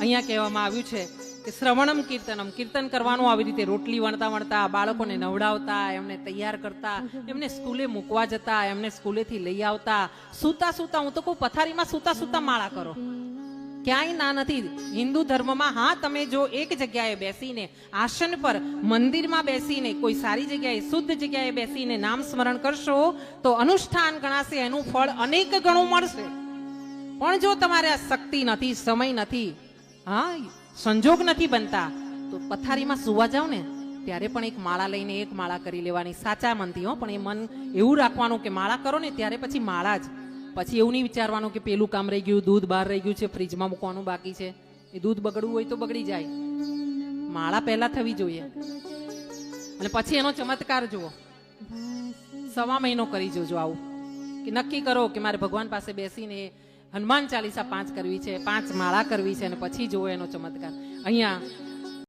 અહીંયા કહેવામાં આવ્યું છે કે શ્રવણમ કીર્તનમ, કીર્તન કરવાનું આવી રીતે રોટલી વણતા વણતા, બાળકોને નવડાવતા, એમને તૈયાર કરતા, એમને સ્કૂલે મૂકવા જતા, એમને સ્કૂલેથી લઈ આવતા, સૂતા સૂતા, હું તો કહું પથારીમાં સૂતા સૂતા માળા કરો. ક્યાંય ના નથી. હિન્દુ ધર્મમાં હા, તમે જો એક જગ્યાએ બેસીને, આસન પર, મંદિરમાં બેસીને, કોઈ સારી જગ્યાએ, શુદ્ધ જગ્યાએ બેસીને નામ સ્મરણ કરશો તો અનુષ્ઠાન ગણાશે, એનું ફળ અનેક ગણું મળશે. પણ જો તમારે આ શક્તિ નથી, સમય નથી, હા, સંજોગ નથી બનતા, તો પથારીમાં સુવા જાવ ને ત્યારે પણ એક માળા લઈને એક માળા કરી લેવાની, સાચા મનથી. હો, પણ એ મન એવું રાખવાનું કે માળા કરો ને ત્યારે પછી માળા જ. પછી એવું નહીં વિચારવાનું કે પેલું કામ રહી ગયું, દૂધ બહાર રહી ગયું છે, ફ્રીજમાં મૂકવાનું બાકી છે, એ દૂધ બગડવું હોય તો બગડી જાય. માળા પહેલા થવી જોઈએ. અને પછી એનો ચમત્કાર જુઓ. 1.25 મહિનો કરી જોજો આવું, કે નક્કી કરો કે મારે ભગવાન પાસે બેસીને હનુમાન ચાલીસા 5 કરવી છે, 5 માળા કરવી છે, અને પછી જુઓ એનો ચમત્કાર. અહીંયા